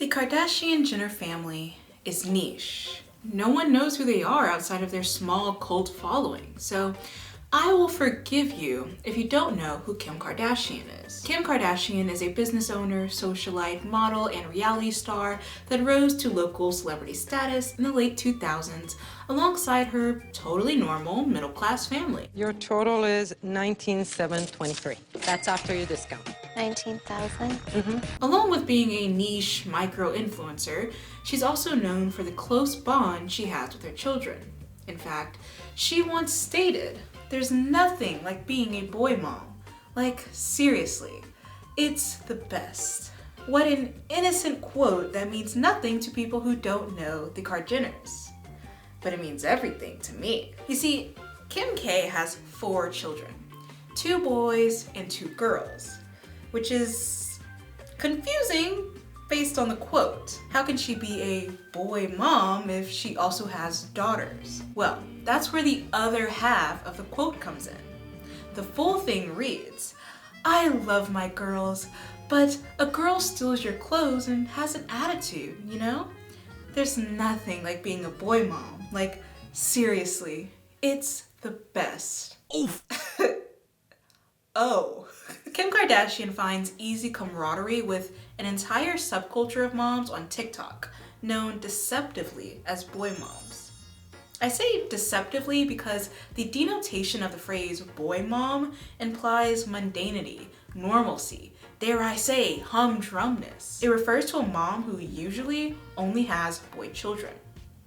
The Kardashian-Jenner family is niche. No one knows who they are outside of their small cult following, so I will forgive you if you don't know who Kim Kardashian is. Kim Kardashian is a business owner, socialite, model, and reality star that rose to local celebrity status in the late 2000s alongside her totally normal middle-class family. Your total is 19,723. That's after your discount. 19,000. Along with being a niche micro-influencer, she's also known for the close bond she has with her children. In fact, she once stated, "There's nothing like being a boy mom. Like, seriously, it's the best." What an innocent quote that means nothing to people who don't know the Kardashians. But it means everything to me. You see, Kim K has 4 children, 2 boys and 2 girls, which is confusing based on the quote. How can she be a boy mom if she also has daughters? Well, that's where the other half of the quote comes in. The full thing reads, "I love my girls, but a girl steals your clothes and has an attitude, you know? There's nothing like being a boy mom. Like, seriously, it's the best." Oof. Oh. Kim Kardashian finds easy camaraderie with an entire subculture of moms on TikTok, known deceptively as boy moms. I say deceptively because the denotation of the phrase boy mom implies mundanity, normalcy, dare I say, humdrumness. It refers to a mom who usually only has boy children.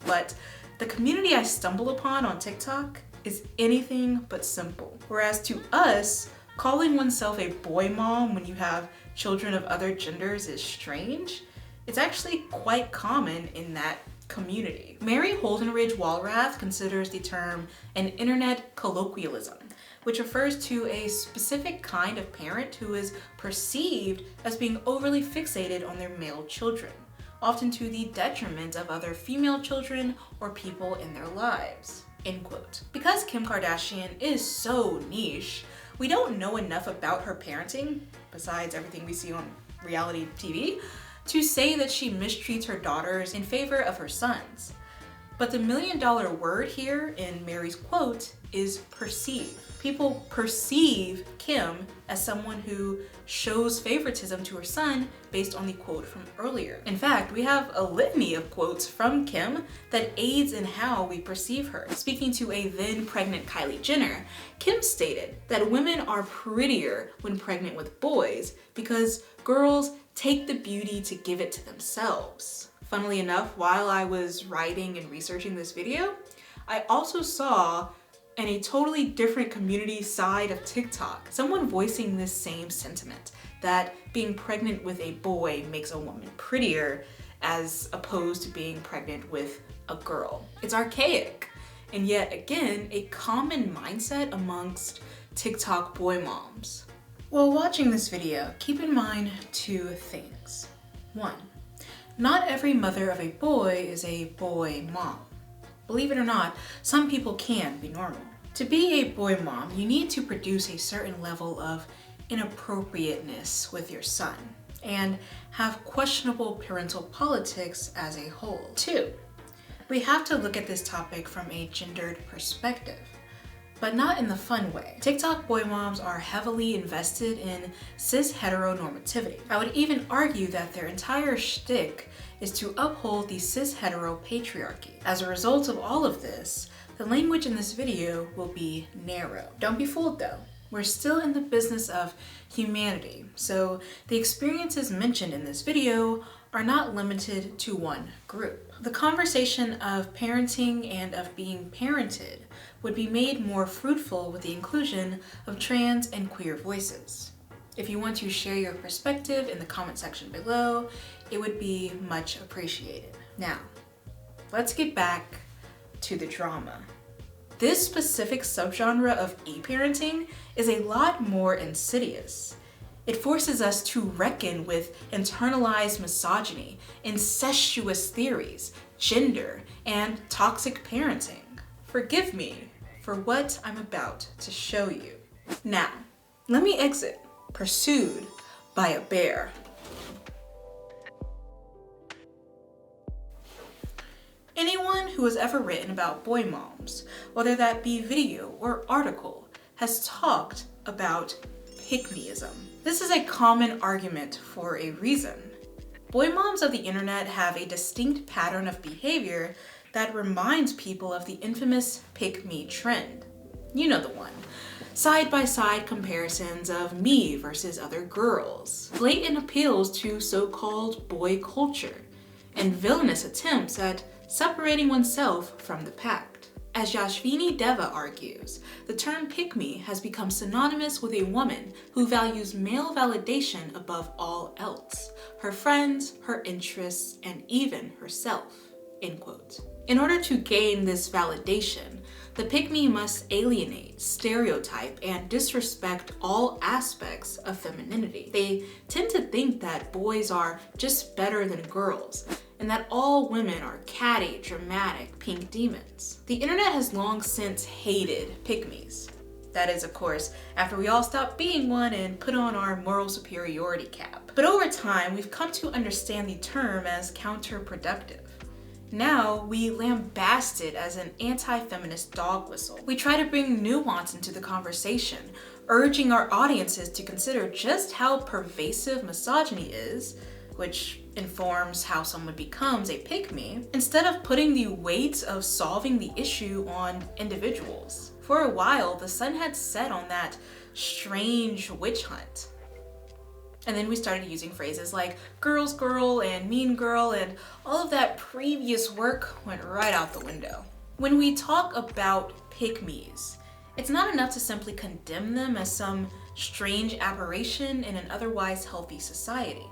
But the community I stumbled upon on TikTok is anything but simple. Whereas to us, calling oneself a boy mom when you have children of other genders is strange, it's actually quite common in that community. Mary Holdenridge Walrath considers the term an internet colloquialism, which refers to a specific kind of parent who is perceived as being overly fixated on their male children, often to the detriment of other female children or people in their lives. End quote. Because Kim Kardashian is so niche, we don't know enough about her parenting, besides everything we see on reality TV, to say that she mistreats her daughters in favor of her sons. But the million-dollar word here in Mary's quote is perceive. People perceive Kim as someone who shows favoritism to her son based on the quote from earlier. In fact, we have a litany of quotes from Kim that aids in how we perceive her. Speaking to a then pregnant Kylie Jenner, Kim stated that women are prettier when pregnant with boys because girls take the beauty to give it to themselves. Funnily enough, while I was writing and researching this video, I also saw in a totally different community side of TikTok, someone voicing this same sentiment, that being pregnant with a boy makes a woman prettier as opposed to being pregnant with a girl. It's archaic, and yet again, a common mindset amongst TikTok boy moms. While watching this video, keep in mind 2 things. 1, not every mother of a boy is a boy mom. Believe it or not, some people can be normal. To be a boy mom, you need to produce a certain level of inappropriateness with your son and have questionable parental politics as a whole. 2, we have to look at this topic from a gendered perspective, but not in the fun way. TikTok boy moms are heavily invested in cis heteronormativity. I would even argue that their entire shtick is to uphold the cis hetero patriarchy. As a result of all of this, the language in this video will be narrow. Don't be fooled though. We're still in the business of humanity, so the experiences mentioned in this video are not limited to one group. The conversation of parenting and of being parented would be made more fruitful with the inclusion of trans and queer voices. If you want to share your perspective in the comment section below, it would be much appreciated. Now, let's get back to the drama. This specific subgenre of e-parenting is a lot more insidious. It forces us to reckon with internalized misogyny, incestuous theories, gender, and toxic parenting. Forgive me for what I'm about to show you. Now, let me exit, pursued by a bear. who has ever written about boy moms, whether that be video or article, has talked about pick-meism. This is a common argument for a reason. Boy moms of the internet have a distinct pattern of behavior that reminds people of the infamous pick-me trend. You know the one. Side-by-side comparisons of me versus other girls, blatant appeals to so-called boy culture, and villainous attempts at separating oneself from the pack. As Yashvini Deva argues, the term pick-me has become synonymous with a woman who values male validation above all else, her friends, her interests, and even herself, end quote. In order to gain this validation, the pick-me must alienate, stereotype, and disrespect all aspects of femininity. They tend to think that boys are just better than girls, and that all women are catty, dramatic, pink demons. The internet has long since hated pick-me's. That is, of course, after we all stopped being one and put on our moral superiority cap. But over time, we've come to understand the term as counterproductive. Now, we lambast it as an anti-feminist dog whistle. We try to bring nuance into the conversation, urging our audiences to consider just how pervasive misogyny is, which informs how someone becomes a pick-me, instead of putting the weight of solving the issue on individuals. For a while, the sun had set on that strange witch hunt. And then we started using phrases like girl's girl and mean girl, and all of that previous work went right out the window. When we talk about pick-me's, it's not enough to simply condemn them as some strange aberration in an otherwise healthy society.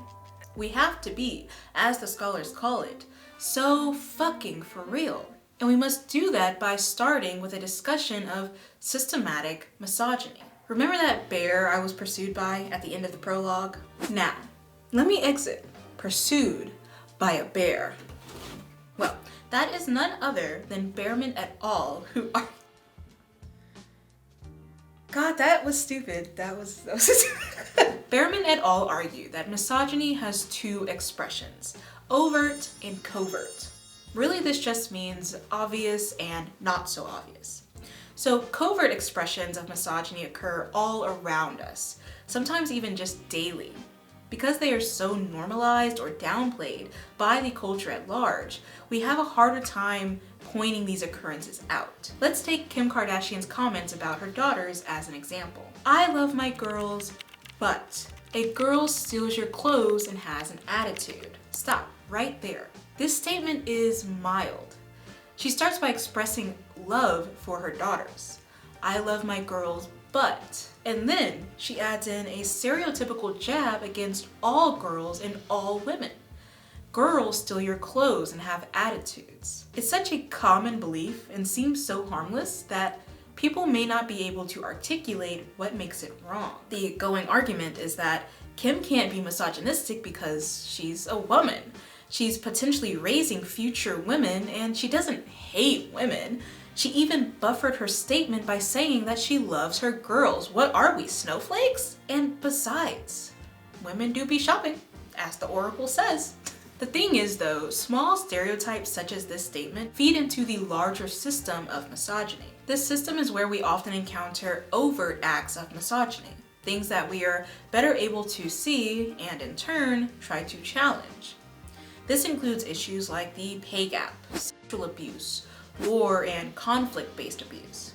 We have to be, as the scholars call it, so fucking for real. And we must do that by starting with a discussion of systematic misogyny. Remember that bear I was pursued by at the end of the prologue? Now, let me exit, pursued by a bear. Well, that is none other than Behrman et al., who are... God, that was stupid. That was Behrman et al. Argue that misogyny has two expressions, overt and covert. Really, this just means obvious and not so obvious. So covert expressions of misogyny occur all around us, sometimes even just daily. Because they are so normalized or downplayed by the culture at large, we have a harder time pointing these occurrences out. Let's take Kim Kardashian's comments about her daughters as an example. I love my girls, but a girl steals your clothes and has an attitude. Stop right there. This statement is mild. She starts by expressing love for her daughters. I love my girls, but, and then she adds in a stereotypical jab against all girls and all women. Girls steal your clothes and have attitudes. It's such a common belief and seems so harmless that people may not be able to articulate what makes it wrong. The going argument is that Kim can't be misogynistic because she's a woman. She's potentially raising future women, and she doesn't hate women. She even buffered her statement by saying that she loves her girls. What are we, snowflakes? And besides, women do be shopping, as the Oracle says. The thing is though, small stereotypes such as this statement feed into the larger system of misogyny. This system is where we often encounter overt acts of misogyny, things that we are better able to see and in turn try to challenge. This includes issues like the pay gap, sexual abuse, war, and conflict-based abuse.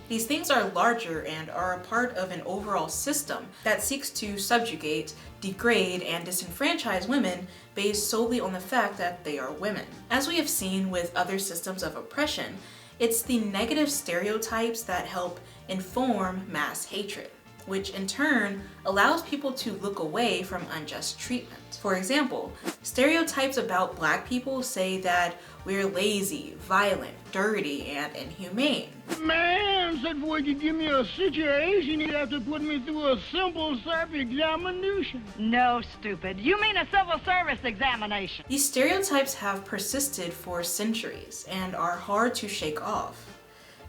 These things are larger and are a part of an overall system that seeks to subjugate, degrade, and disenfranchise women based solely on the fact that they are women. As we have seen with other systems of oppression, it's the negative stereotypes that help inform mass hatred, which in turn allows people to look away from unjust treatment. For example, stereotypes about Black people say that we're lazy, violent, dirty, and inhumane. Man said, boy, you give me a situation, you'd have to put me through a simple self-examination. No, stupid. You mean a civil service examination. These stereotypes have persisted for centuries and are hard to shake off.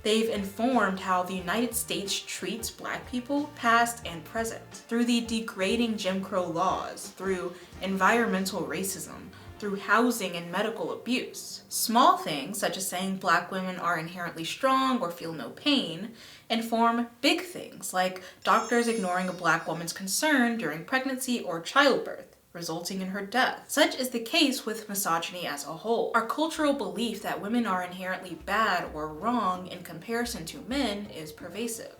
They've informed how the United States treats Black people, past and present, through the degrading Jim Crow laws, through environmental racism, through housing and medical abuse. Small things, such as saying Black women are inherently strong or feel no pain, inform big things, like doctors ignoring a Black woman's concern during pregnancy or childbirth, resulting in her death. Such is the case with misogyny as a whole. Our cultural belief that women are inherently bad or wrong in comparison to men is pervasive.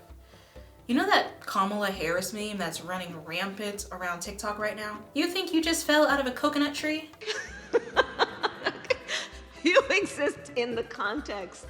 You know that Kamala Harris meme that's running rampant around TikTok right now? You think you just fell out of a coconut tree? You exist in the context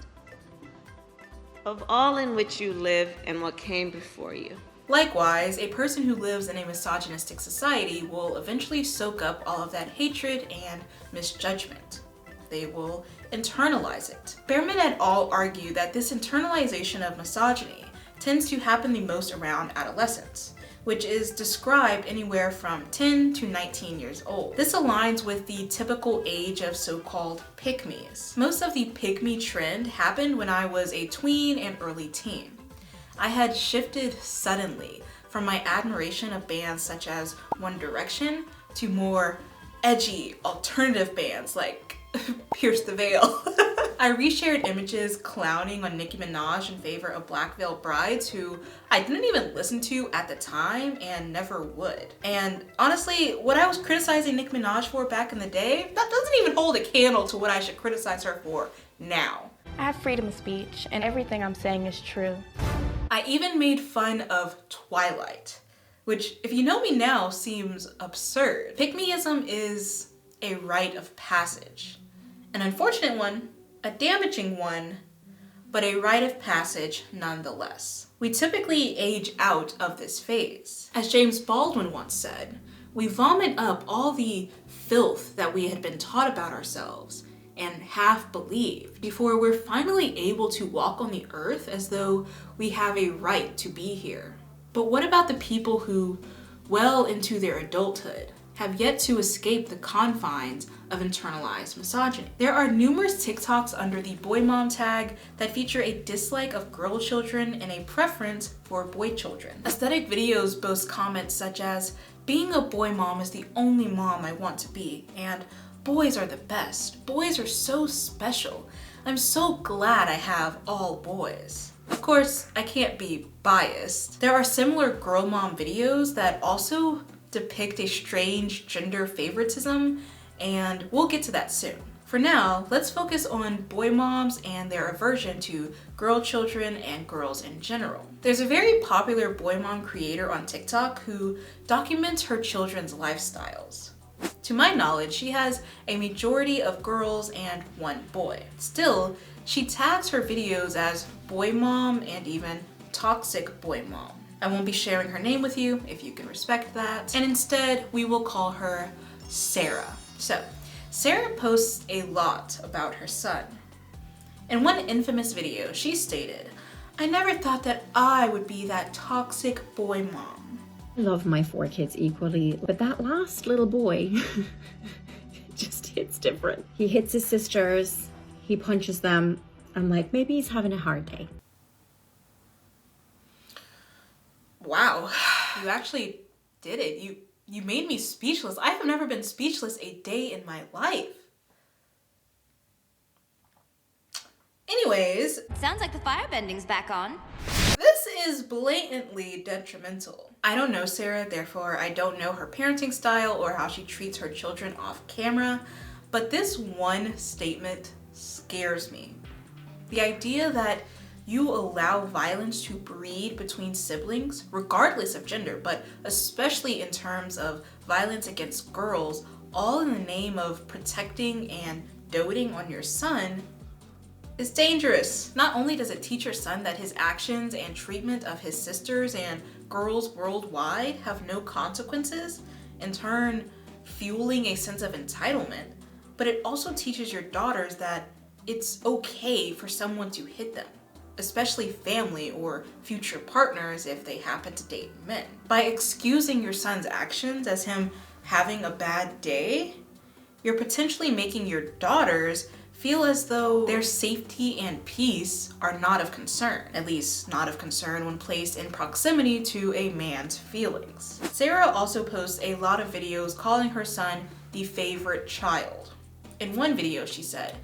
of all in which you live and what came before you. Likewise, a person who lives in a misogynistic society will eventually soak up all of that hatred and misjudgment. They will internalize it. Behrman et al. Argue that this internalization of misogyny tends to happen the most around adolescence, which is described anywhere from 10 to 19 years old. This aligns with the typical age of so-called pick-me's. Most of the pick-me trend happened when I was a tween and early teen. I had shifted suddenly from my admiration of bands such as One Direction to more edgy alternative bands like Pierce the Veil. I reshared images clowning on Nicki Minaj in favor of Black Veil Brides, who I didn't even listen to at the time and never would. And honestly, what I was criticizing Nicki Minaj for back in the day, that doesn't even hold a candle to what I should criticize her for now. I have freedom of speech, and everything I'm saying is true. I even made fun of Twilight, which, if you know me now, seems absurd. Pick-meism is a rite of passage. An unfortunate one, a damaging one, but a rite of passage nonetheless. We typically age out of this phase. As James Baldwin once said, we vomit up all the filth that we had been taught about ourselves and half believed before we're finally able to walk on the earth as though we have a right to be here. But what about the people who, well into their adulthood, have yet to escape the confines of internalized misogyny? There are numerous TikToks under the boy mom tag that feature a dislike of girl children and a preference for boy children. Aesthetic videos boast comments such as, "Being a boy mom is the only mom I want to be," and "Boys are the best. Boys are so special. I'm so glad I have all boys." Of course, I can't be biased. There are similar girl mom videos that also depict a strange gender favoritism, and we'll get to that soon. For now, let's focus on boy moms and their aversion to girl children and girls in general. There's a very popular boy mom creator on TikTok who documents her children's lifestyles. To my knowledge, she has a majority of girls and one boy. Still, she tags her videos as boy mom and even toxic boy mom. I won't be sharing her name with you if you can respect that. And instead, we will call her Sarah. So, Sarah posts a lot about her son. In one infamous video, she stated, "I never thought that I would be that toxic boy mom." I love my 4 kids equally, but that last little boy just hits different. He hits his sisters, he punches them. I'm like, maybe he's having a hard day. Wow, you actually did it. You made me speechless. I have never been speechless a day in my life. Anyways. Sounds like the firebending's back on. This is blatantly detrimental. I don't know Sarah, therefore I don't know her parenting style or how she treats her children off camera, but this one statement scares me. The idea that you allow violence to breed between siblings, regardless of gender, but especially in terms of violence against girls, all in the name of protecting and doting on your son, is dangerous. Not only does it teach your son that his actions and treatment of his sisters and girls worldwide have no consequences, in turn fueling a sense of entitlement, but it also teaches your daughters that it's okay for someone to hit them, especially family or future partners if they happen to date men. By excusing your son's actions as him having a bad day, you're potentially making your daughters feel as though their safety and peace are not of concern, at least not of concern when placed in proximity to a man's feelings. Sarah also posts a lot of videos calling her son the favorite child. In one video, she said,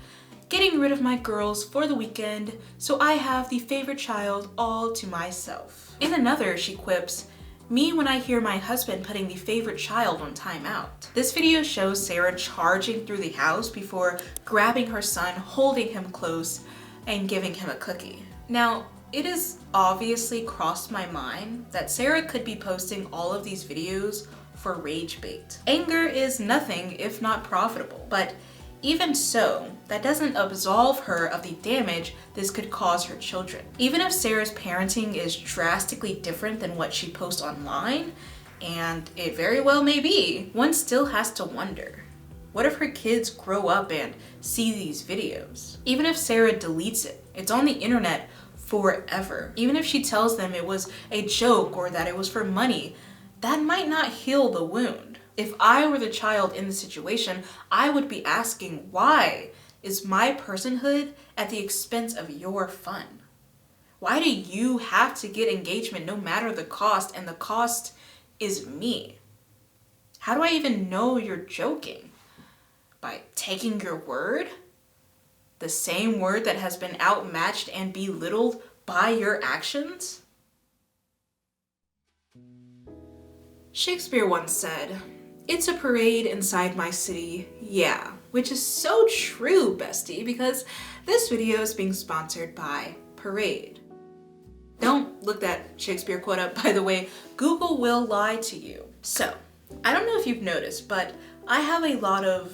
"Getting rid of my girls for the weekend, so I have the favorite child all to myself." In another, she quips, "Me when I hear my husband putting the favorite child on timeout." This video shows Sarah charging through the house before grabbing her son, holding him close, and giving him a cookie. Now, it has obviously crossed my mind that Sarah could be posting all of these videos for rage bait. Anger is nothing if not profitable, but even so, that doesn't absolve her of the damage this could cause her children. Even if Sarah's parenting is drastically different than what she posts online, and it very well may be, one still has to wonder, what if her kids grow up and see these videos? Even if Sarah deletes it, it's on the internet forever. Even if she tells them it was a joke or that it was for money, that might not heal the wound. If I were the child in the situation, I would be asking, why is my personhood at the expense of your fun? Why do you have to get engagement no matter the cost, and the cost is me? How do I even know you're joking? By taking your word? The same word that has been outmatched and belittled by your actions? Shakespeare once said, "It's a parade inside my city, yeah," which is so true, bestie, because this video is being sponsored by Parade. Don't look that Shakespeare quote up, by the way. Google will lie to you. So, I don't know if you've noticed, but I have a lot of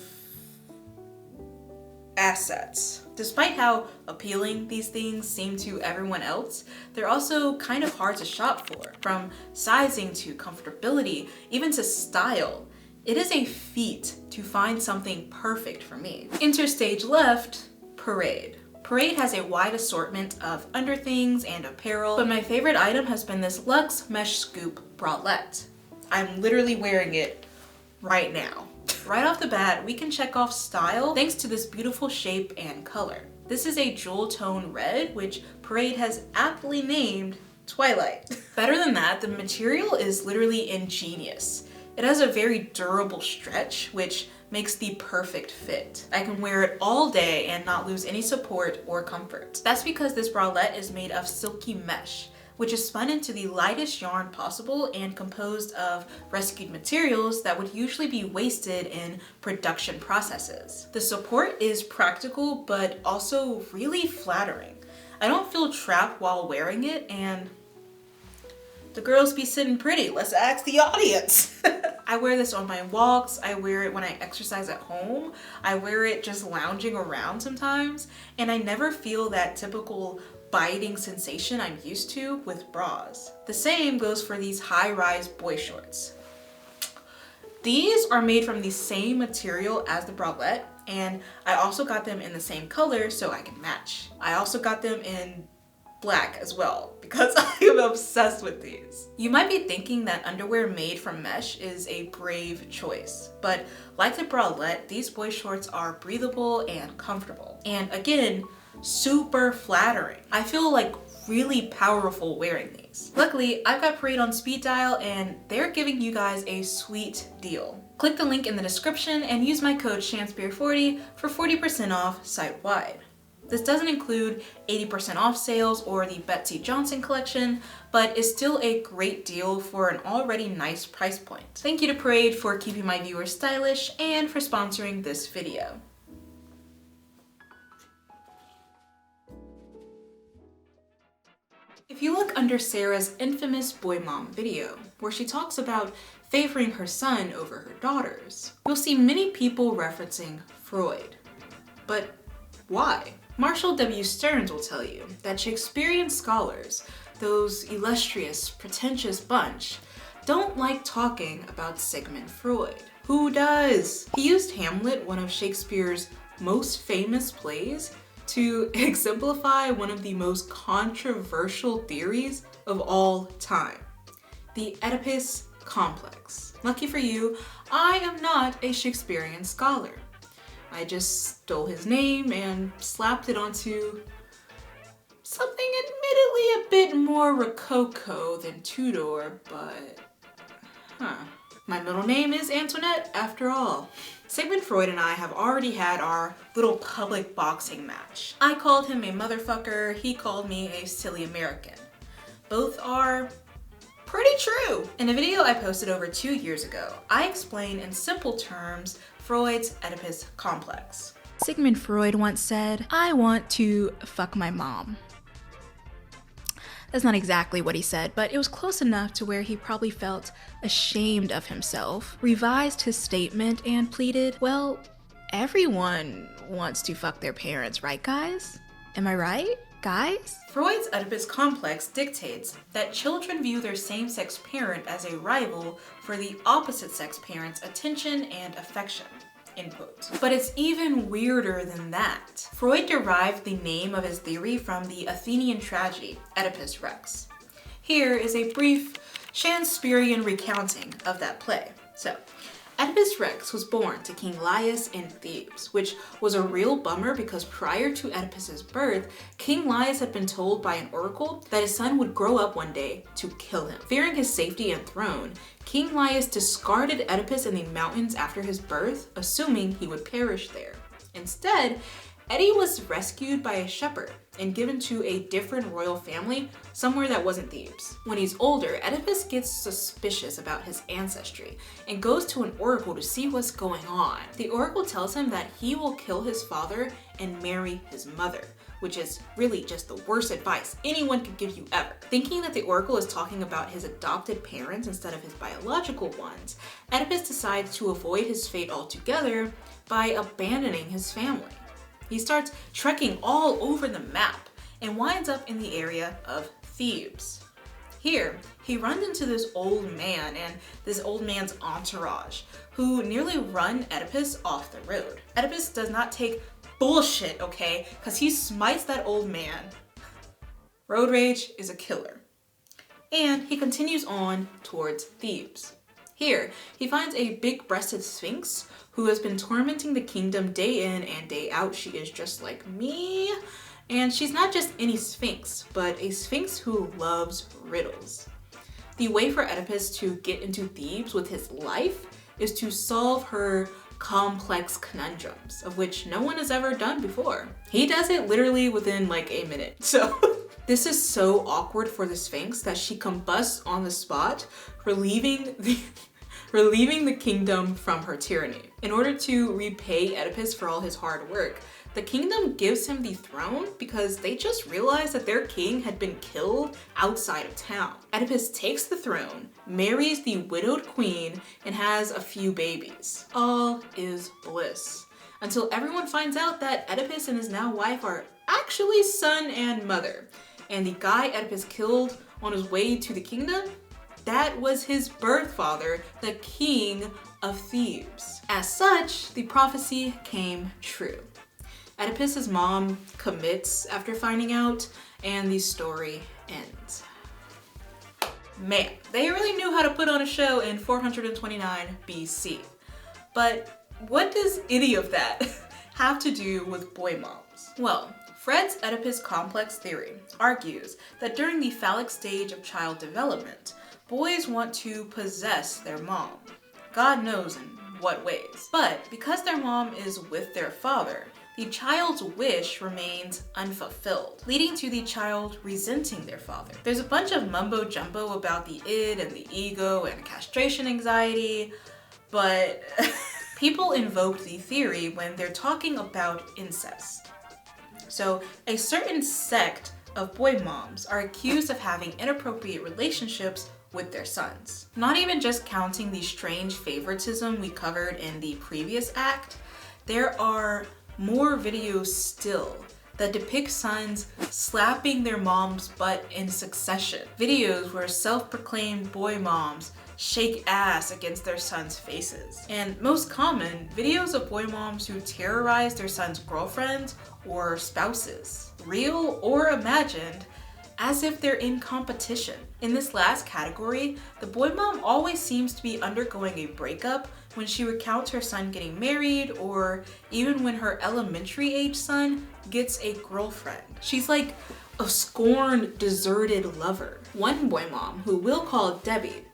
assets. Despite how appealing these things seem to everyone else, they're also kind of hard to shop for. From sizing to comfortability, even to style. It is a feat to find something perfect for me. Enter stage left, Parade. Parade has a wide assortment of underthings and apparel, but my favorite item has been this luxe mesh scoop bralette. I'm literally wearing it right now. Right off the bat, we can check off style thanks to this beautiful shape and color. This is a jewel tone red, which Parade has aptly named Twilight. Better than that, the material is literally ingenious. It has a very durable stretch, which makes the perfect fit. I can wear it all day and not lose any support or comfort. That's because this bralette is made of silky mesh, which is spun into the lightest yarn possible and composed of rescued materials that would usually be wasted in production processes. The support is practical, but also really flattering. I don't feel trapped while wearing it, and the girls be sitting pretty. Let's ask the audience. I wear this on my walks. I wear it when I exercise at home. I wear it just lounging around sometimes, and I never feel that typical biting sensation I'm used to with bras. The same goes for these high-rise boy shorts. These are made from the same material as the bralette, and I also got them in the same color so I can match. I also got them in black as well because I am obsessed with these. You might be thinking that underwear made from mesh is a brave choice, but like the bralette, these boy shorts are breathable and comfortable. And again, super flattering. I feel like really powerful wearing these. Luckily, I've got Parade on speed dial and they're giving you guys a sweet deal. Click the link in the description and use my code shanspear40 for 40% off site-wide. This doesn't include 80% off sales or the Betsy Johnson collection, but is still a great deal for an already nice price point. Thank you to Parade for keeping my viewers stylish and for sponsoring this video. If you look under Sarah's infamous boy mom video, where she talks about favoring her son over her daughters, you'll see many people referencing Freud. But why? Marshall W. Stearns will tell you that Shakespearean scholars, those illustrious, pretentious bunch, don't like talking about Sigmund Freud. Who does? He used Hamlet, one of Shakespeare's most famous plays, to exemplify one of the most controversial theories of all time, the Oedipus complex. Lucky for you, I am not a Shakespearean scholar. I just stole his name and slapped it onto something admittedly a bit more rococo than Tudor, but My middle name is Antoinette, after all. Sigmund Freud and I have already had our little public boxing match. I called him a motherfucker, he called me a silly American. Both are pretty true. In a video I posted over 2 years ago, I explain in simple terms Freud's Oedipus complex. Sigmund Freud once said, "I want to fuck my mom." That's not exactly what he said, but it was close enough to where he probably felt ashamed of himself, revised his statement, and pleaded, well, everyone wants to fuck their parents, right guys? Am I right, guys? Freud's Oedipus complex dictates that children view their same-sex parent as a rival for the opposite-sex parent's attention and affection. End quote. But it's even weirder than that. Freud derived the name of his theory from the Athenian tragedy, Oedipus Rex. Here is a brief shanspearian recounting of that play. So, Oedipus Rex was born to King Laius in Thebes, which was a real bummer because prior to Oedipus's birth, King Laius had been told by an oracle that his son would grow up one day to kill him. Fearing his safety and throne, King Laius discarded Oedipus in the mountains after his birth, assuming he would perish there. Instead, Eddie was rescued by a shepherd and given to a different royal family somewhere that wasn't Thebes. When he's older, Oedipus gets suspicious about his ancestry and goes to an oracle to see what's going on. The oracle tells him that he will kill his father and marry his mother, which is really just the worst advice anyone could give you ever. Thinking that the oracle is talking about his adopted parents instead of his biological ones, Oedipus decides to avoid his fate altogether by abandoning his family. He starts trekking all over the map and winds up in the area of Thebes. Here, he runs into this old man and this old man's entourage, who nearly run Oedipus off the road. Oedipus does not take bullshit, okay? Because he smites that old man. Road rage is a killer. And he continues on towards Thebes. Here, he finds a big-breasted sphinx who has been tormenting the kingdom day in and day out. She is just like me. And she's not just any sphinx, but a sphinx who loves riddles. The way for Oedipus to get into Thebes with his life is to solve her complex conundrums, of which no one has ever done before. He does it literally within like a minute. So this is so awkward for the Sphinx that she combusts on the spot, relieving the kingdom from her tyranny. In order to repay Oedipus for all his hard work, the kingdom gives him the throne because they just realized that their king had been killed outside of town. Oedipus takes the throne, marries the widowed queen, and has a few babies. All is bliss. Until everyone finds out that Oedipus and his now wife are actually son and mother. And the guy Oedipus killed on his way to the kingdom, that was his birth father, the king of Thebes. As such, the prophecy came true. Oedipus's mom commits after finding out, and the story ends. Man, they really knew how to put on a show in 429 BC. But what does any of that have to do with boy moms? Well, Fred's Oedipus complex theory argues that during the phallic stage of child development, boys want to possess their mom. God knows in what ways. But because their mom is with their father, the child's wish remains unfulfilled, leading to the child resenting their father. There's a bunch of mumbo jumbo about the id and the ego and castration anxiety, but people invoke the theory when they're talking about incest. So a certain sect of boy moms are accused of having inappropriate relationships with their sons. Not even just counting the strange favoritism we covered in the previous act, there are more videos still that depict sons slapping their mom's butt in succession. Videos where self-proclaimed boy moms shake ass against their sons' faces. And most common, videos of boy moms who terrorize their sons' girlfriends or spouses, real or imagined, as if they're in competition. In this last category, the boy mom always seems to be undergoing a breakup when she recounts her son getting married, or even when her elementary age son gets a girlfriend. She's like a scorned, deserted lover. One boy mom, who we'll call Debbie,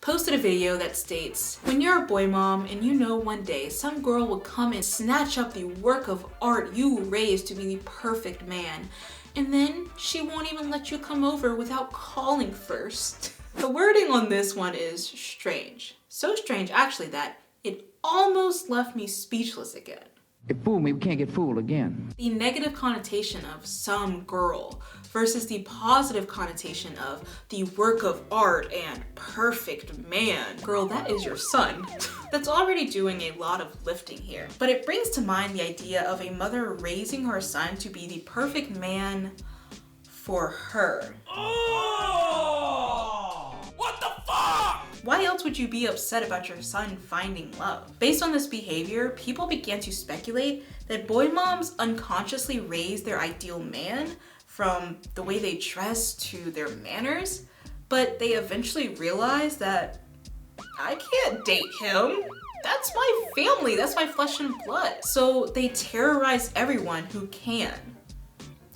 posted a video that states, when you're a boy mom and you know one day some girl will come and snatch up the work of art you raised to be the perfect man, and then she won't even let you come over without calling first. The wording on this one is strange. So strange actually that it almost left me speechless again. It fooled me, we can't get fooled again. The negative connotation of some girl versus the positive connotation of the work of art and perfect man. Girl, that is your son. That's already doing a lot of lifting here. But it brings to mind the idea of a mother raising her son to be the perfect man for her. Oh! What the fuck? Why else would you be upset about your son finding love? Based on this behavior, people began to speculate that boy moms unconsciously raise their ideal man from the way they dress to their manners, but they eventually realize that I can't date him. That's my family, that's my flesh and blood. So they terrorize everyone who can.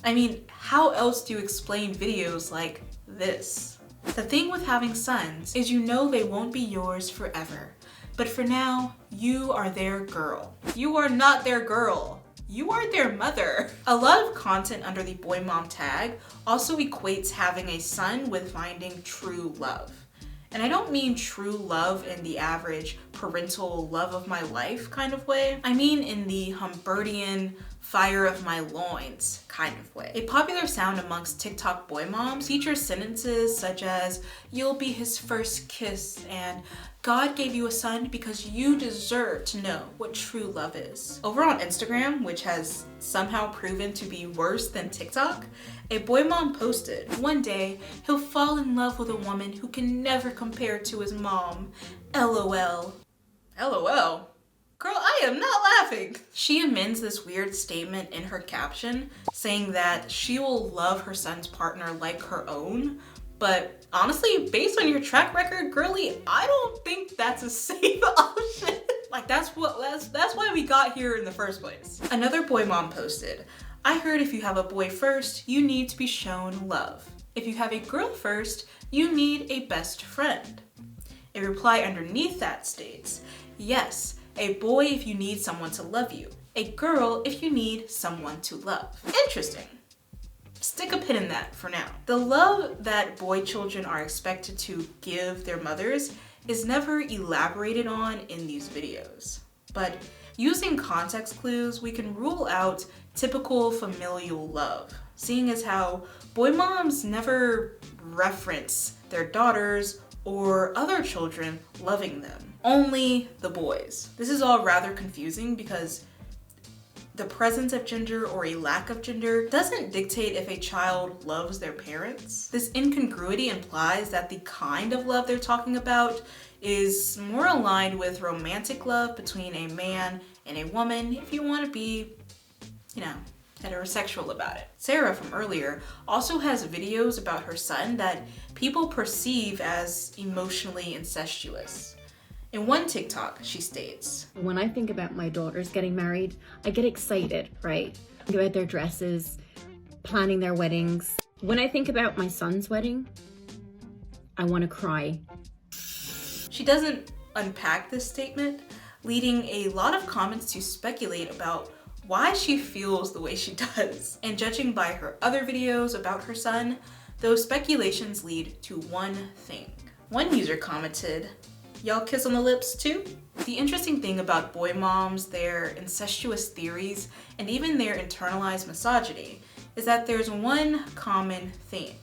I mean, how else do you explain videos like this? The thing with having sons is you know they won't be yours forever. But for now, you are their girl. You are not their girl. You are their mother. A lot of content under the boy mom tag also equates having a son with finding true love. And I don't mean true love in the average parental love of my life kind of way. I mean in the Humbertian fire of my loins kind of way. A popular sound amongst TikTok boy moms features sentences such as, "You'll be his first kiss," and "God gave you a son because you deserve to know what true love is." Over on Instagram, which has somehow proven to be worse than TikTok, a boy mom posted, "One day, he'll fall in love with a woman who can never compare to his mom. LOL. LOL? Girl, I am not laughing. She amends this weird statement in her caption, saying that she will love her son's partner like her own. But honestly, based on your track record, girly, I don't think that's a safe option. Like that's why we got here in the first place. Another boy mom posted, "I heard if you have a boy first, you need to be shown love. If you have a girl first, you need a best friend." A reply underneath that states, "Yes, a boy if you need someone to love you. A girl if you need someone to love." Interesting. Stick a pin in that for now. The love that boy children are expected to give their mothers is never elaborated on in these videos. But using context clues, we can rule out typical familial love, seeing as how boy moms never reference their daughters or other children loving them. Only the boys. This is all rather confusing because the presence of gender or a lack of gender doesn't dictate if a child loves their parents. This incongruity implies that the kind of love they're talking about is more aligned with romantic love between a man and a woman, if you want to be, heterosexual about it. Sarah from earlier also has videos about her son that people perceive as emotionally incestuous. In one TikTok, she states, "When I think about my daughters getting married, I get excited, right? Think about their dresses, planning their weddings. When I think about my son's wedding, I want to cry." She doesn't unpack this statement, leading a lot of comments to speculate about why she feels the way she does. And judging by her other videos about her son, those speculations lead to one thing. One user commented, "Y'all kiss on the lips too?" The interesting thing about boy moms, their incestuous theories, and even their internalized misogyny is that there's one common theme: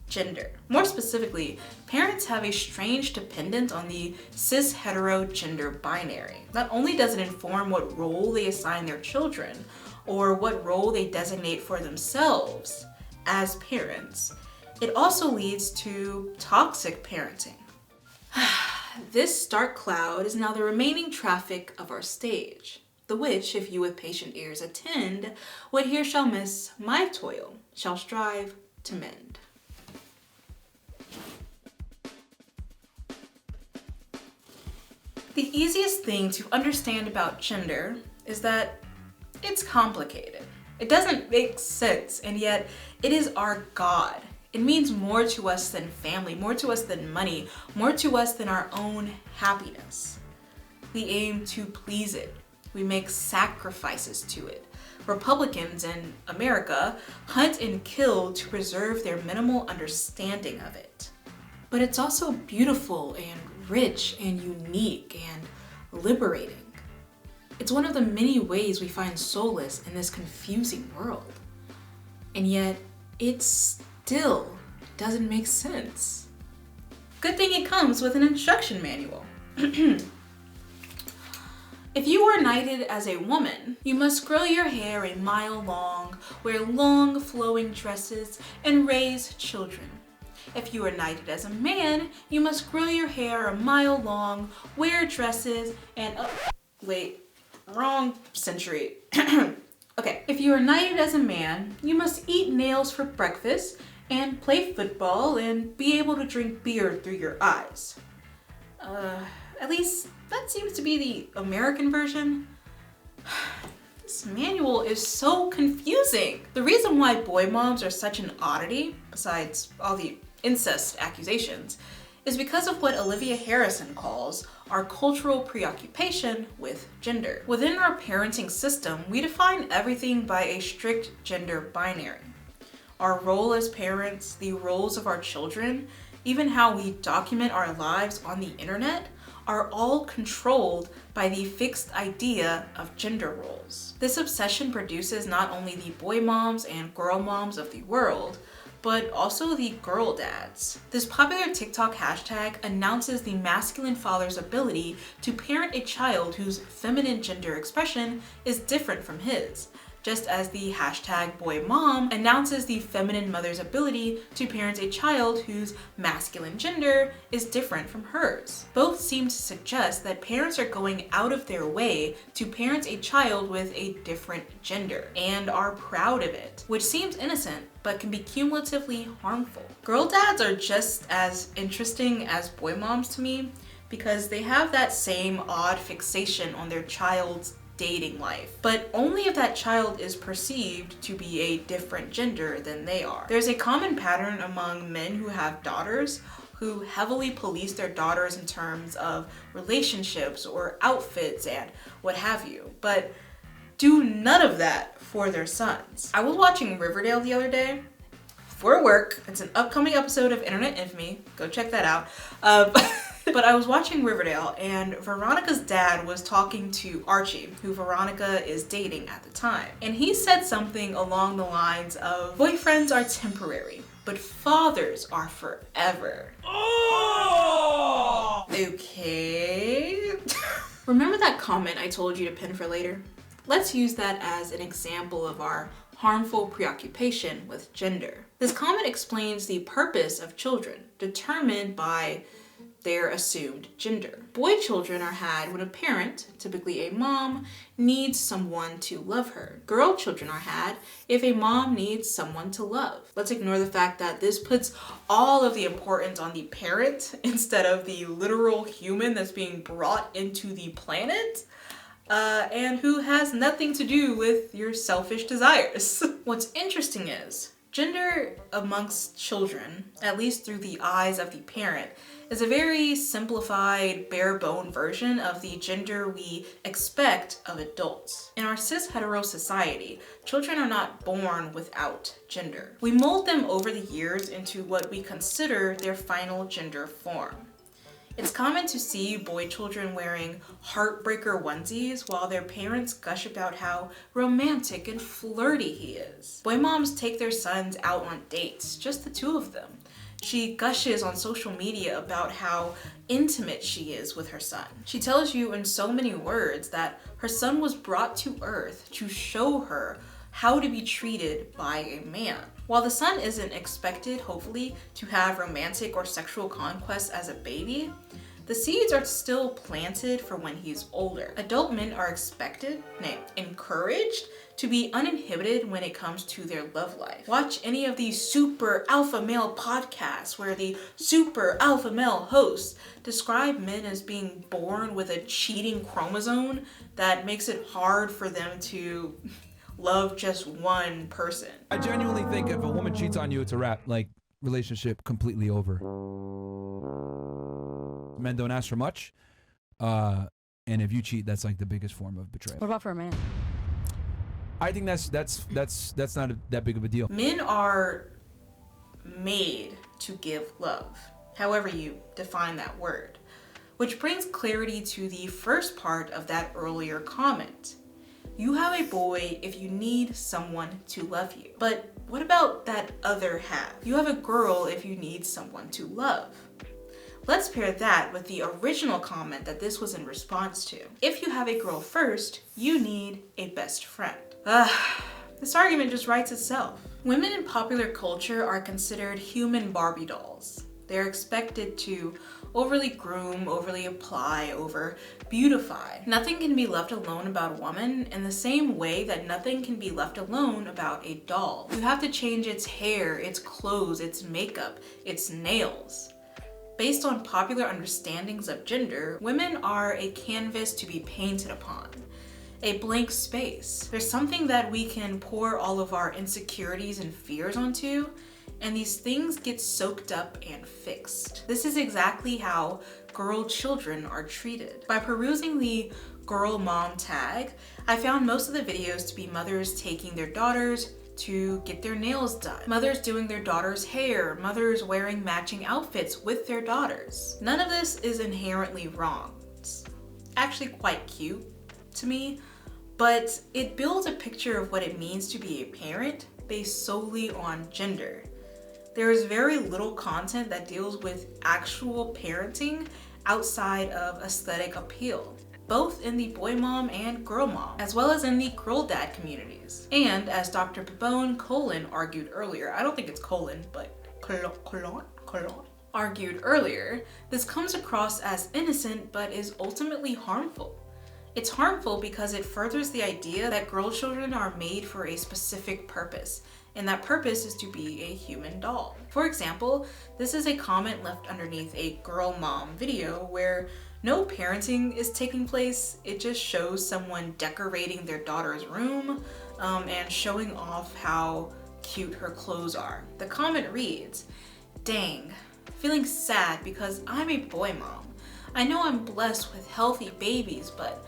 gender. More specifically, parents have a strange dependence on the cis-hetero gender binary. Not only does it inform what role they assign their children or what role they designate for themselves as parents, it also leads to toxic parenting. This dark cloud is now the remaining traffic of our stage, the which, if you with patient ears attend, what here shall miss my toil, shall strive to mend. The easiest thing to understand about gender is that it's complicated. It doesn't make sense, and yet it is our God. It means more to us than family, more to us than money, more to us than our own happiness. We aim to please it. We make sacrifices to it. Republicans in America hunt and kill to preserve their minimal understanding of it. But it's also beautiful and rich and unique and liberating. It's one of the many ways we find solace in this confusing world. And yet, it still doesn't make sense. Good thing it comes with an instruction manual. If you are knighted as a woman, you must grow your hair a mile long, wear long flowing dresses, and raise children. If you are knighted as a man, you must grow your hair a mile long, wear dresses, and wrong century. Okay, if you are knighted as a man, you must eat nails for breakfast and play football and be able to drink beer through your eyes. At least that seems to be the American version. This manual is so confusing. The reason why boy moms are such an oddity, besides all the incest accusations, is because of what Olivia Harrison calls our cultural preoccupation with gender. Within our parenting system, we define everything by a strict gender binary. Our role as parents, the roles of our children, even how we document our lives on the internet, are all controlled by the fixed idea of gender roles. This obsession produces not only the boy moms and girl moms of the world, but also the girl dads. This popular TikTok hashtag announces the masculine father's ability to parent a child whose feminine gender expression is different from his, just as the hashtag boy mom announces the feminine mother's ability to parent a child whose masculine gender is different from hers. Both seem to suggest that parents are going out of their way to parent a child with a different gender and are proud of it, which seems innocent but can be cumulatively harmful. Girl dads are just as interesting as boy moms to me because they have that same odd fixation on their child's dating life, but only if that child is perceived to be a different gender than they are. There's a common pattern among men who have daughters who heavily police their daughters in terms of relationships or outfits and what have you, but do none of that for their sons. I was watching Riverdale the other day for work. It's an upcoming episode of Internet Infamy. Go check that out. But I was watching Riverdale and Veronica's dad was talking to Archie, who Veronica is dating at the time. And he said something along the lines of, boyfriends are temporary, but fathers are forever. Oh! Okay. Remember that comment I told you to pin for later? Let's use that as an example of our harmful preoccupation with gender. This comment explains the purpose of children, determined by their assumed gender. Boy children are had when a parent, typically a mom, needs someone to love her. Girl children are had if a mom needs someone to love. Let's ignore the fact that this puts all of the importance on the parent instead of the literal human that's being brought into the planet. And who has nothing to do with your selfish desires. What's interesting is, gender amongst children, at least through the eyes of the parent, is a very simplified, bare-bone version of the gender we expect of adults. In our cis-hetero society, children are not born without gender. We mold them over the years into what we consider their final gender form. It's common to see boy children wearing heartbreaker onesies while their parents gush about how romantic and flirty he is. Boy moms take their sons out on dates, just the two of them. She gushes on social media about how intimate she is with her son. She tells you in so many words that her son was brought to earth to show her how to be treated by a man. While the son isn't expected, hopefully, to have romantic or sexual conquests as a baby, the seeds are still planted for when he's older. Adult men are expected, nay, encouraged, to be uninhibited when it comes to their love life. Watch any of these super alpha male podcasts where the super alpha male hosts describe men as being born with a cheating chromosome that makes it hard for them to love just one person. I genuinely think if a woman cheats on you, it's a wrap. Like, relationship completely over. Men don't ask for much, and if you cheat, that's like the biggest form of betrayal. What about for a man? I think that's not that big of a deal. Men are made to give love, however you define that word, which brings clarity to the first part of that earlier comment. You have a boy if you need someone to love you. But what about that other half? You have a girl if you need someone to love. Let's pair that with the original comment that this was in response to. If you have a girl first, you need a best friend. This argument just writes itself. Women in popular culture are considered human Barbie dolls. They're expected to overly groom, overly apply, over beautify. Nothing can be left alone about a woman in the same way that nothing can be left alone about a doll. You have to change its hair, its clothes, its makeup, its nails. Based on popular understandings of gender, women are a canvas to be painted upon, a blank space. There's something that we can pour all of our insecurities and fears onto, and these things get soaked up and fixed. This is exactly how girl children are treated. By perusing the girl mom tag, I found most of the videos to be mothers taking their daughters to get their nails done, mothers doing their daughters' hair, mothers wearing matching outfits with their daughters. None of this is inherently wrong. It's actually quite cute to me, but it builds a picture of what it means to be a parent based solely on gender. There is very little content that deals with actual parenting outside of aesthetic appeal, both in the boy mom and girl mom, as well as in the girl dad communities. And as Dr. Pabon Colon argued earlier, I don't think it's colon, but colon, argued earlier, this comes across as innocent but is ultimately harmful. It's harmful because it furthers the idea that girl children are made for a specific purpose, and that purpose is to be a human doll. For example, this is a comment left underneath a girl mom video where no parenting is taking place. It just shows someone decorating their daughter's room and showing off how cute her clothes are. The comment reads, "Dang, feeling sad because I'm a boy mom. I know I'm blessed with healthy babies, but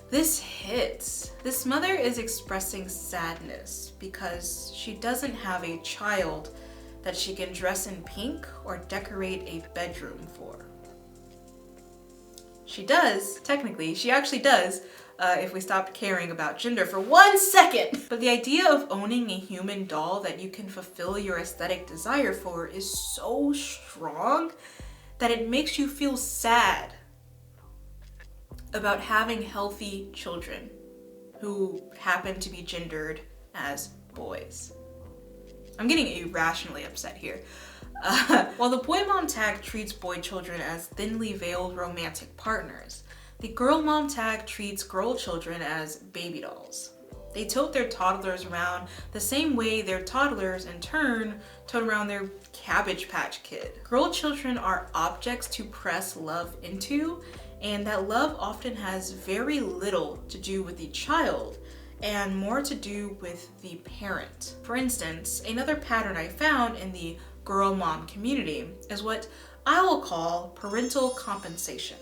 this hits." This mother is expressing sadness because she doesn't have a child that she can dress in pink or decorate a bedroom for. She does, technically, she actually does, if we stopped caring about gender for 1 second. But the idea of owning a human doll that you can fulfill your aesthetic desire for is so strong that it makes you feel sad about having healthy children who happen to be gendered as boys. I'm getting irrationally upset here. While the boy mom tag treats boy children as thinly veiled romantic partners, the girl mom tag treats girl children as baby dolls. They tote their toddlers around the same way their toddlers in turn tote around their Cabbage Patch Kid. Girl children are objects to press love into, and that love often has very little to do with the child and more to do with the parent. For instance, another pattern I found in the girl mom community is what I will call parental compensation.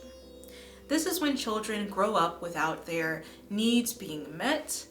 This is when children grow up without their needs being met.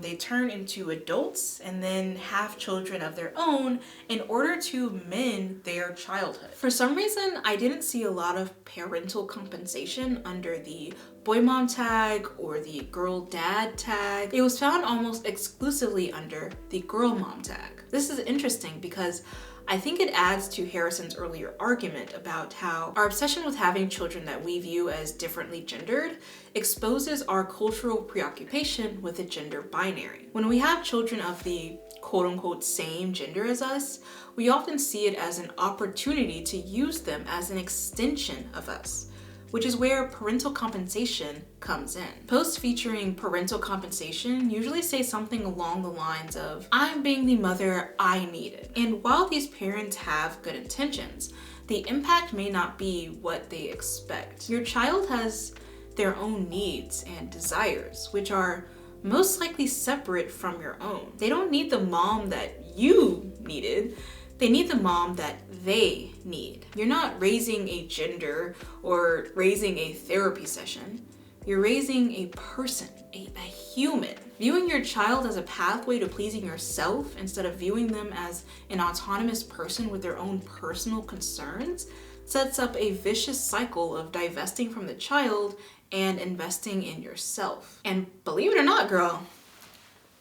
They turn into adults and then have children of their own in order to mend their childhood. For some reason, I didn't see a lot of parental compensation under the boy mom tag or the girl dad tag. It was found almost exclusively under the girl mom tag. This is interesting because I think it adds to Harrison's earlier argument about how our obsession with having children that we view as differently gendered exposes our cultural preoccupation with the gender binary. When we have children of the quote-unquote same gender as us, we often see it as an opportunity to use them as an extension of us, which is where parental compensation comes in. Posts featuring parental compensation usually say something along the lines of, "I'm being the mother I needed." And while these parents have good intentions, the impact may not be what they expect. Your child has their own needs and desires, which are most likely separate from your own. They don't need the mom that you needed. They need the mom that they need. You're not raising a gender or raising a therapy session. You're raising a person, a human. Viewing your child as a pathway to pleasing yourself instead of viewing them as an autonomous person with their own personal concerns sets up a vicious cycle of divesting from the child and investing in yourself. And believe it or not, girl,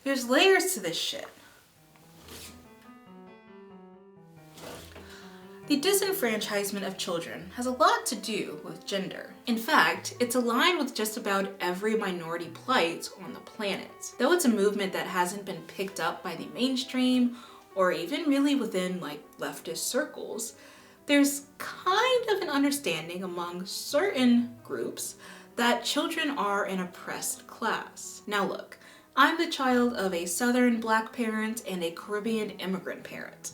there's layers to this shit. The disenfranchisement of children has a lot to do with gender. In fact, it's aligned with just about every minority plight on the planet. Though it's a movement that hasn't been picked up by the mainstream or even really within leftist circles, there's kind of an understanding among certain groups that children are an oppressed class. Now look, I'm the child of a Southern Black parent and a Caribbean immigrant parent.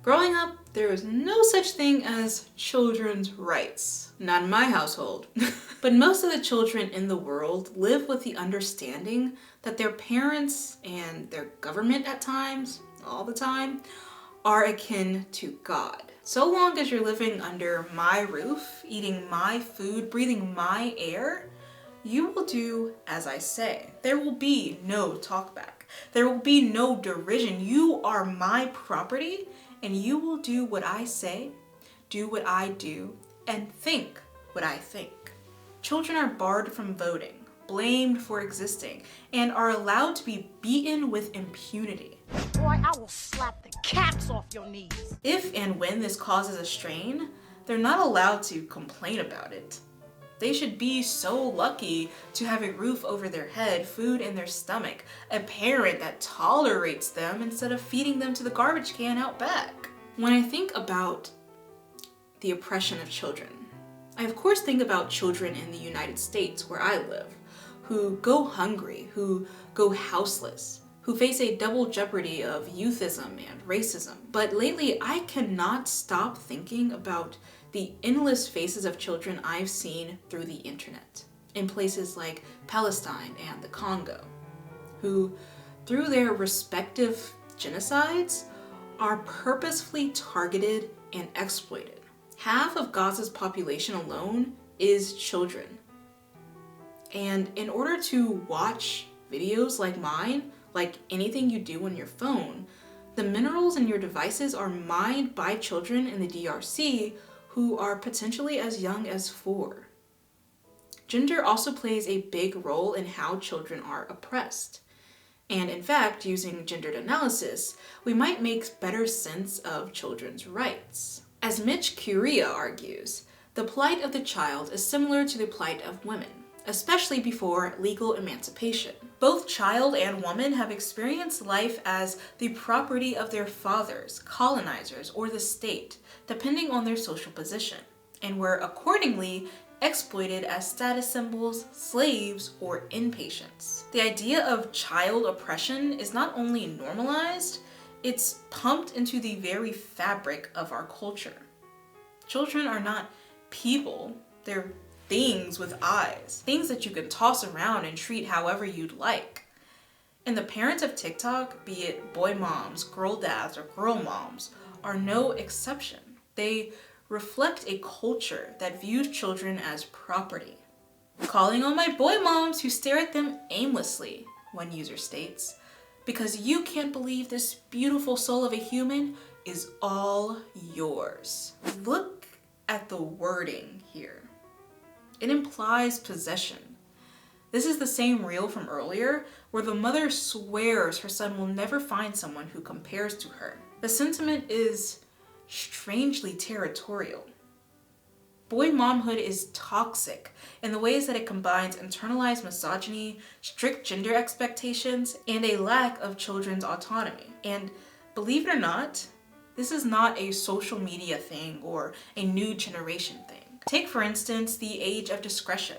Growing up, there was no such thing as children's rights. Not in my household. But most of the children in the world live with the understanding that their parents and their government at times, all the time, are akin to God. So long as you're living under my roof, eating my food, breathing my air, you will do as I say. There will be no talkback. There will be no derision. You are my property, and you will do what I say, do what I do, and think what I think. Children are barred from voting, blamed for existing, and are allowed to be beaten with impunity. Boy, I will slap the caps off your knees. If and when this causes a strain, they're not allowed to complain about it. They should be so lucky to have a roof over their head, food in their stomach, a parent that tolerates them instead of feeding them to the garbage can out back. When I think about the oppression of children, I of course think about children in the United States where I live, who go hungry, who go houseless, who face a double jeopardy of youthism and racism. But lately, I cannot stop thinking about the endless faces of children I've seen through the internet in places like Palestine and the Congo, who, through their respective genocides, are purposefully targeted and exploited. Half of Gaza's population alone is children. And in order to watch videos like mine, like anything you do on your phone, the minerals in your devices are mined by children in the DRC who are potentially as young as 4. Gender also plays a big role in how children are oppressed. And in fact, using gendered analysis, we might make better sense of children's rights. As Mitch Curia argues, the plight of the child is similar to the plight of women, especially before legal emancipation. Both child and woman have experienced life as the property of their fathers, colonizers, or the state, depending on their social position, and were accordingly exploited as status symbols, slaves, or inpatients. The idea of child oppression is not only normalized, it's pumped into the very fabric of our culture. Children are not people, they're things with eyes, things that you can toss around and treat however you'd like. And the parents of TikTok, be it boy moms, girl dads, or girl moms, are no exception. They reflect a culture that views children as property. Calling on my boy moms who stare at them aimlessly, one user states, because you can't believe this beautiful soul of a human is all yours. Look at the wording here. It implies possession. This is the same reel from earlier where the mother swears her son will never find someone who compares to her. The sentiment is strangely territorial. Boy momhood is toxic in the ways that it combines internalized misogyny, strict gender expectations, and a lack of children's autonomy. And believe it or not, this is not a social media thing or a new generation thing. Take, for instance, The Age of Discretion,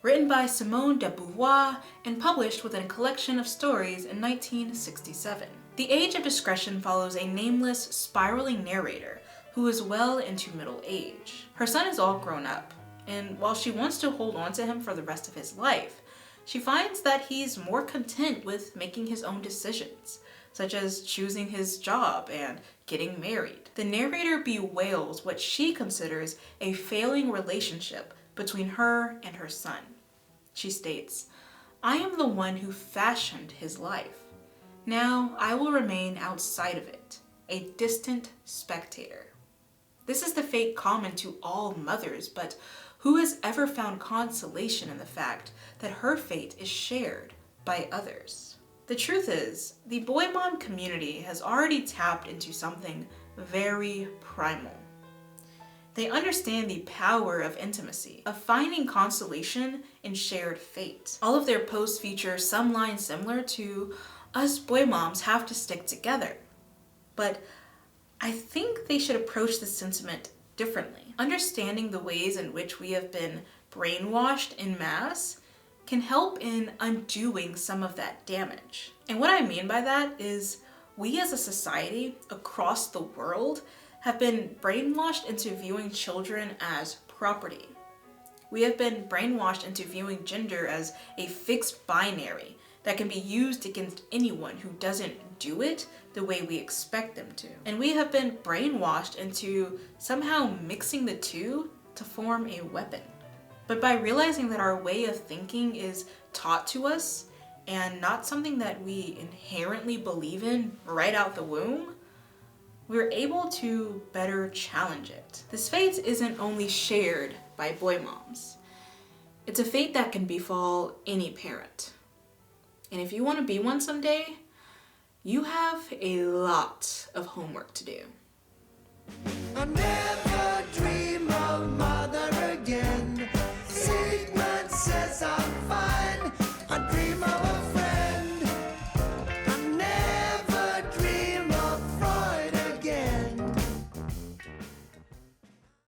written by Simone de Beauvoir and published within a collection of stories in 1967. The Age of Discretion follows a nameless, spiraling narrator who is well into middle age. Her son is all grown up, and while she wants to hold on to him for the rest of his life, she finds that he's more content with making his own decisions, such as choosing his job and getting married. The narrator bewails what she considers a failing relationship between her and her son. She states, "I am the one who fashioned his life. Now I will remain outside of it, a distant spectator." This is the fate common to all mothers, but who has ever found consolation in the fact that her fate is shared by others? The truth is, the boy mom community has already tapped into something very primal. They understand the power of intimacy, of finding consolation in shared fate. All of their posts feature some line similar to, "Us boy moms have to stick together." But I think they should approach this sentiment differently. Understanding the ways in which we have been brainwashed en masse can help in undoing some of that damage. And what I mean by that is we as a society across the world have been brainwashed into viewing children as property. We have been brainwashed into viewing gender as a fixed binary that can be used against anyone who doesn't do it the way we expect them to. And we have been brainwashed into somehow mixing the two to form a weapon. But by realizing that our way of thinking is taught to us and not something that we inherently believe in right out the womb, we're able to better challenge it. This fate isn't only shared by boy moms. It's a fate that can befall any parent. And if you want to be one someday, you have a lot of homework to do.